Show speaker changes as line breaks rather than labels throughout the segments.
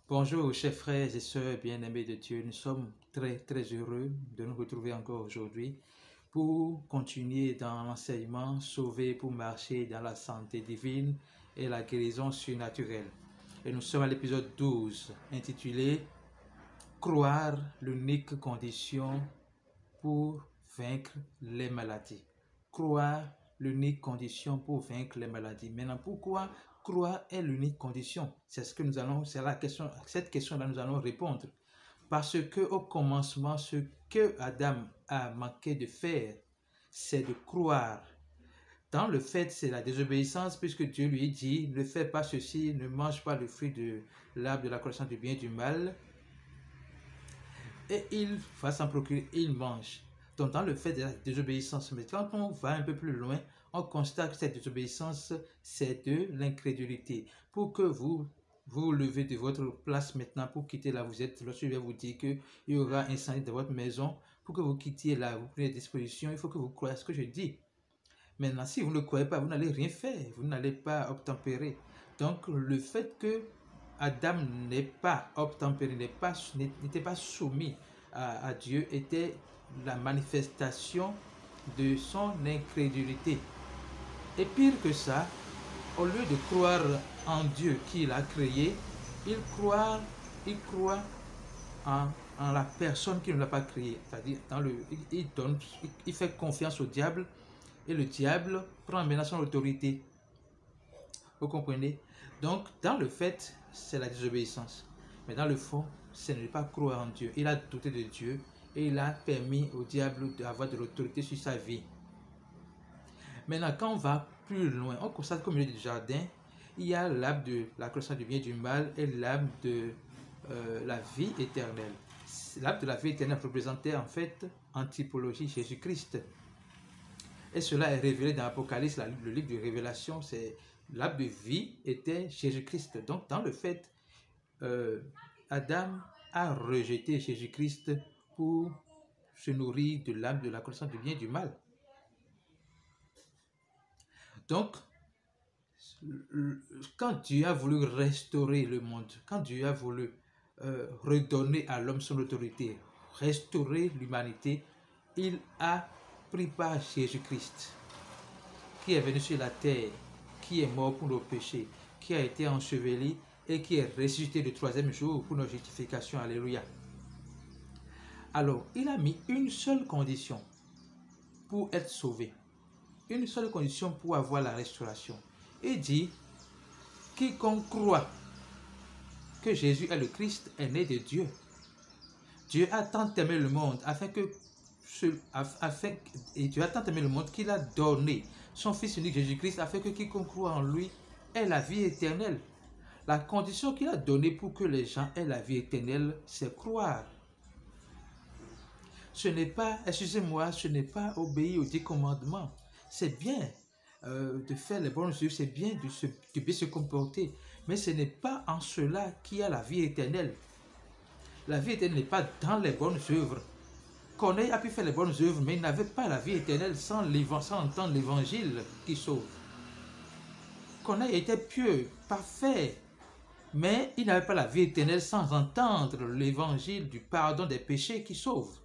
Bonjour, chers frères et sœurs bien-aimés de Dieu. Nous sommes très heureux de nous retrouver encore aujourd'hui pour continuer dans l'enseignement, sauver pour marcher dans la santé divine et la guérison surnaturelle. Et nous sommes à l'épisode 12, intitulé Croire, l'unique condition pour vaincre les maladies. Croire, l'unique condition pour vaincre les maladies. Maintenant, pourquoi croire est l'unique condition? C'est cette question-là nous allons répondre. Parce que au commencement, ce que Adam a manqué de faire, c'est de croire. Dans le fait, c'est la désobéissance, puisque Dieu lui dit, ne fais pas ceci, ne mange pas le fruit de l'arbre de la connaissance du bien et du mal. Et il va s'en procurer, il mange. Donc dans le fait de la désobéissance, mais quand on va un peu plus loin, on constate que cette désobéissance, c'est de l'incrédulité. Pour que vous vous levez de votre place maintenant pour quitter là où vous êtes, lorsque je vais vous dire qu'il y aura un incendie dans votre maison, pour que vous quittiez là, vous preniez des dispositions, il faut que vous croyez à ce que je dis. Maintenant, si vous ne croyez pas, vous n'allez rien faire, vous n'allez pas obtempérer. Donc le fait que Adam n'est pas obtempéré, n'était pas soumis à Dieu, était la manifestation de son incrédulité. Et pire que ça, au lieu de croire en Dieu qui l'a créé, il croit en la personne qui ne l'a pas créé. C'est-à-dire, il fait confiance au diable et le diable prend maintenant son autorité. Vous comprenez? Donc, dans le fait, c'est la désobéissance. Mais dans le fond, ce n'est pas croire en Dieu. Il a douté de Dieu et il a permis au diable d'avoir de l'autorité sur sa vie. Maintenant, quand on va plus loin, on constate qu'au milieu du jardin, il y a l'arbre de la connaissance du bien et du mal et l'arbre de la vie éternelle. L'arbre de la vie éternelle représentait en fait, en typologie, Jésus-Christ. Et cela est révélé dans l'Apocalypse, le livre de Révélation, c'est l'arbre de vie était Jésus-Christ. Donc, dans le fait, Adam a rejeté Jésus-Christ pour se nourrir de l'arbre de la connaissance du bien et du mal. Donc, quand Dieu a voulu restaurer le monde, quand Dieu a voulu redonner à l'homme son autorité, restaurer l'humanité, il a pris par Jésus-Christ, qui est venu sur la terre, qui est mort pour nos péchés, qui a été enseveli et qui est ressuscité le troisième jour pour notre justification. Alléluia. Alors, il a mis une seule condition pour être sauvé. Une seule condition pour avoir la restauration. Il dit, quiconque croit que Jésus est le Christ est né de Dieu. Dieu a tant aimé le monde et Dieu a tant aimé le monde qu'il a donné son Fils unique Jésus-Christ afin que quiconque croit en lui ait la vie éternelle. La condition qu'il a donnée pour que les gens aient la vie éternelle, c'est croire. Ce n'est pas, excusez-moi, ce n'est pas obéir aux 10 commandements. C'est bien de faire les bonnes œuvres, c'est bien de bien se comporter, mais ce n'est pas en cela qu'il y a la vie éternelle. La vie éternelle n'est pas dans les bonnes œuvres. Corneille a pu faire les bonnes œuvres, mais il n'avait pas la vie éternelle sans entendre l'évangile qui sauve. Corneille était pieux, parfait, mais il n'avait pas la vie éternelle sans entendre l'évangile du pardon des péchés qui sauve.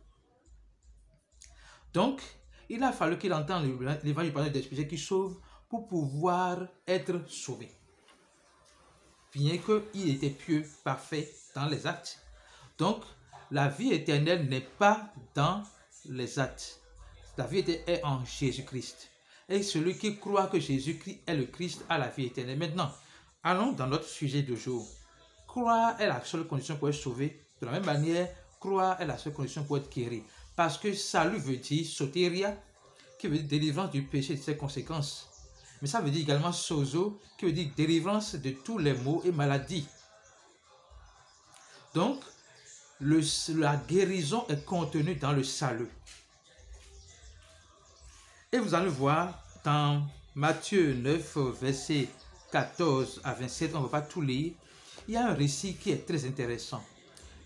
Donc, il a fallu qu'il entende l'évangile du pardon des péchés qui sauve pour pouvoir être sauvé. Bien qu'il était pieux, parfait dans les actes. Donc, la vie éternelle n'est pas dans les actes. La vie éternelle est en Jésus-Christ. Et celui qui croit que Jésus-Christ est le Christ a la vie éternelle. Maintenant, allons dans notre sujet du jour. Croire est la seule condition pour être sauvé. De la même manière, croire est la seule condition pour être guéri. Parce que salut veut dire soteria, qui veut dire délivrance du péché et de ses conséquences. Mais ça veut dire également sozo, qui veut dire délivrance de tous les maux et maladies. Donc, la guérison est contenue dans le salut. Et vous allez voir dans Matthieu 9, versets 14 à 27, on ne va pas tout lire, il y a un récit qui est très intéressant.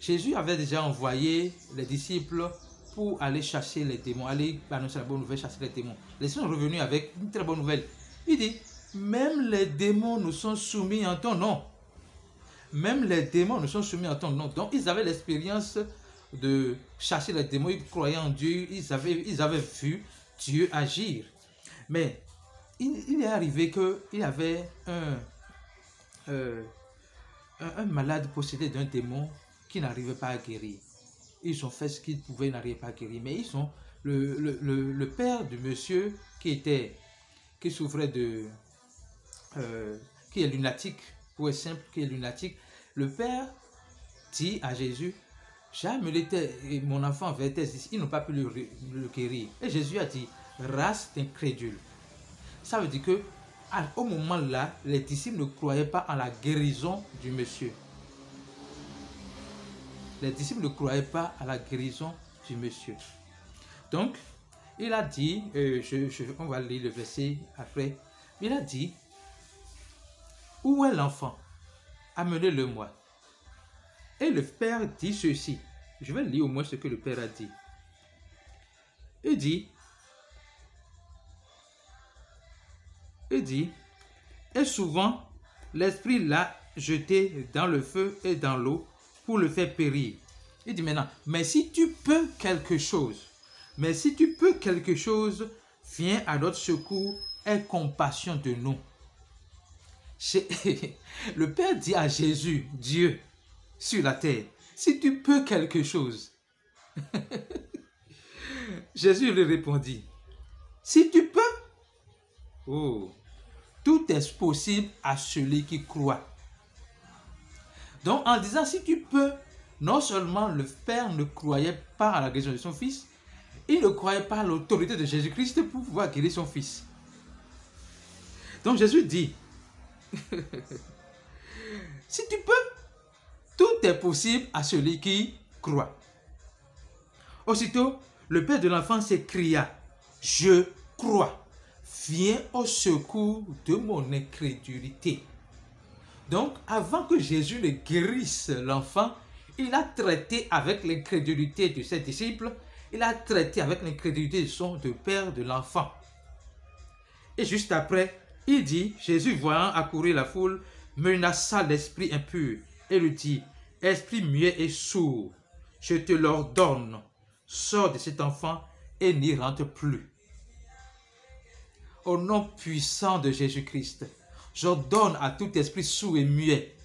Jésus avait déjà envoyé les disciples pour aller chasser les démons, aller annoncer la bonne nouvelle, chasser les démons. Les disciples sont revenus avec une très bonne nouvelle. Il dit, même les démons nous sont soumis en ton nom. même les démons ne sont soumis à ton nom. Donc, ils avaient l'expérience de chasser les démons, ils croyaient en Dieu, ils avaient vu Dieu agir. Mais il est arrivé qu'il y avait un malade possédé d'un démon qui n'arrivait pas à guérir. Ils ont fait ce qu'ils pouvaient, ils n'arrivaient pas à guérir. Mais ils sont le père du monsieur qui souffrait de... qui est lunatique, pour être simple, qui est lunatique. Le père dit à Jésus, j'ai amené mon enfant vers tes disciples, ils n'ont pas pu le guérir. Et Jésus a dit, race d'incrédules. Ça veut dire que au moment là, les disciples ne croyaient pas en la guérison du monsieur. Les disciples ne croyaient pas à la guérison du monsieur. Donc, il a dit, on va lire le verset après, il a dit, où est l'enfant? Amenez-le-moi. Et le père dit ceci. Je vais lire au moins ce que le père a dit. Il dit, et souvent, l'esprit l'a jeté dans le feu et dans l'eau pour le faire périr. Il dit maintenant, mais si tu peux quelque chose, viens à notre secours, aie compassion de nous. Le Père dit à Jésus, Dieu, sur la terre, si tu peux quelque chose. Jésus lui répondit, si tu peux, oh, tout est possible à celui qui croit. Donc en disant si tu peux, non seulement le Père ne croyait pas à la guérison de son fils, il ne croyait pas à l'autorité de Jésus-Christ pour pouvoir guérir son fils. Donc Jésus dit, si tu peux, tout est possible à celui qui croit. Aussitôt, le père de l'enfant s'écria, je crois, viens au secours de mon incrédulité. Donc, avant que Jésus ne guérisse l'enfant, il a traité avec l'incrédulité de ses disciples, il a traité avec l'incrédulité de son père de l'enfant. Et juste après, il dit, Jésus voyant accourir la foule, menaça l'esprit impur et lui dit, esprit muet et sourd, je te l'ordonne, sors de cet enfant et n'y rentre plus. Au nom puissant de Jésus-Christ, j'ordonne à tout esprit sourd et muet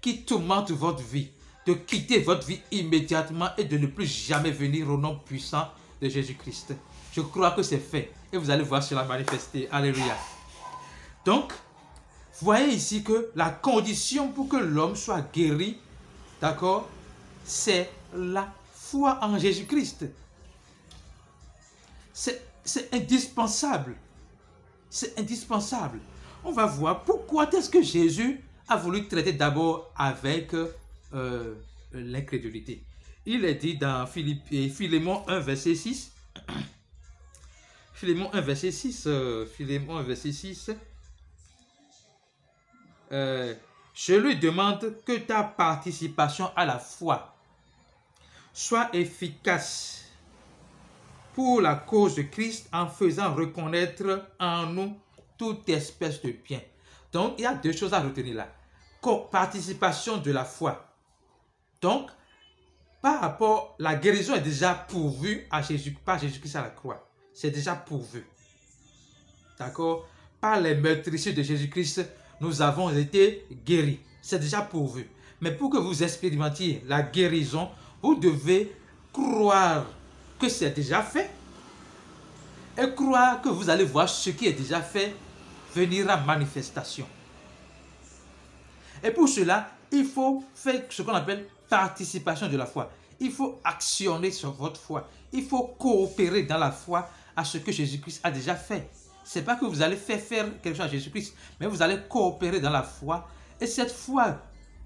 qui tourmente votre vie, de quitter votre vie immédiatement et de ne plus jamais venir au nom puissant de Jésus-Christ. Je crois que c'est fait et vous allez voir cela manifester. Alléluia. Donc, voyez ici que la condition pour que l'homme soit guéri, d'accord, c'est la foi en Jésus-Christ. C'est indispensable. C'est indispensable. On va voir pourquoi est-ce que Jésus a voulu traiter d'abord avec l'incrédulité. Il est dit dans Philémon 1, verset 6. Philémon 1, verset 6. Philémon 1, verset 6. Je lui demande que ta participation à la foi soit efficace pour la cause de Christ en faisant reconnaître en nous toute espèce de bien. Donc, il y a deux choses à retenir là. Participation de la foi. Donc, par rapport, la guérison est déjà pourvue à par Jésus-Christ à la croix. C'est déjà pourvu. D'accord? Par les meurtrissures de Jésus-Christ, nous avons été guéris. C'est déjà pourvu. Mais pour que vous expérimentiez la guérison, vous devez croire que c'est déjà fait et croire que vous allez voir ce qui est déjà fait venir à manifestation. Et pour cela, il faut faire ce qu'on appelle participation de la foi. Il faut actionner sur votre foi. Il faut coopérer dans la foi à ce que Jésus-Christ a déjà fait. Ce n'est pas que vous allez faire quelque chose à Jésus-Christ, mais vous allez coopérer dans la foi. Et cette foi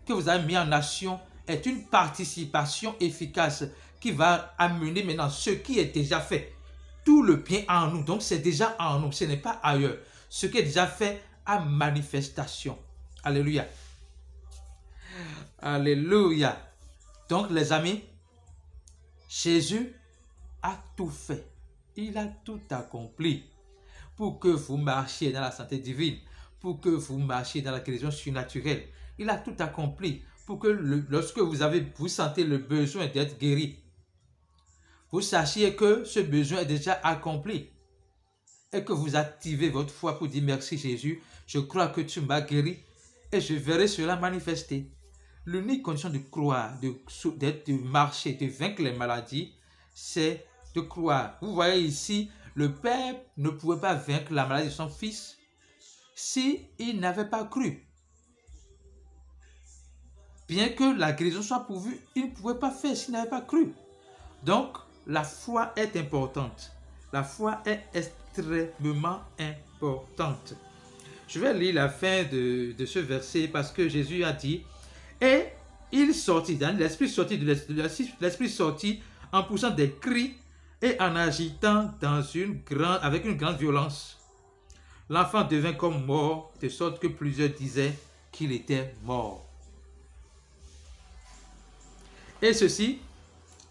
que vous avez mise en action est une participation efficace qui va amener maintenant ce qui est déjà fait. Tout le bien en nous. Donc c'est déjà en nous, ce n'est pas ailleurs. Ce qui est déjà fait à manifestation. Alléluia. Alléluia. Donc les amis, Jésus a tout fait. Il a tout accompli pour que vous marchiez dans la santé divine, pour que vous marchiez dans la guérison surnaturelle. Il a tout accompli pour que lorsque vous sentez le besoin d'être guéri, vous sachiez que ce besoin est déjà accompli et que vous activez votre foi pour dire merci Jésus, je crois que tu m'as guéri et je verrai cela manifester. L'unique condition de croire, de marcher, de vaincre les maladies, c'est de croire. Vous voyez ici, le Père ne pouvait pas vaincre la maladie de son Fils s'il n'avait pas cru. Bien que la guérison soit pourvue, il ne pouvait pas faire s'il n'avait pas cru. Donc, la foi est importante. La foi est extrêmement importante. Je vais lire la fin de ce verset parce que Jésus a dit « Et il sortit, l'esprit sortit en poussant des cris et en agitant avec une grande violence. L'enfant devint comme mort, de sorte que plusieurs disaient qu'il était mort. » Et ceci,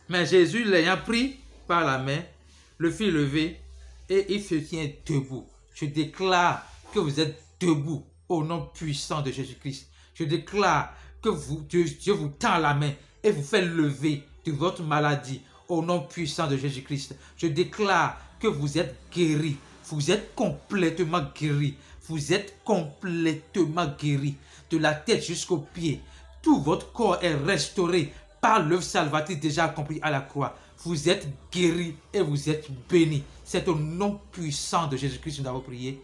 mais Jésus l'ayant pris par la main, le fit lever et il se tient debout. Je déclare que vous êtes debout au nom puissant de Jésus-Christ. Je déclare que Dieu vous tend la main et vous fait lever de votre maladie au nom puissant de Jésus-Christ. Je déclare que vous êtes guéri. Vous êtes complètement guéri. Vous êtes complètement guéri. De la tête jusqu'aux pieds. Tout votre corps est restauré par l'œuvre salvatrice déjà accomplie à la croix. Vous êtes guéri et vous êtes béni. C'est au nom puissant de Jésus-Christ que nous avons prié.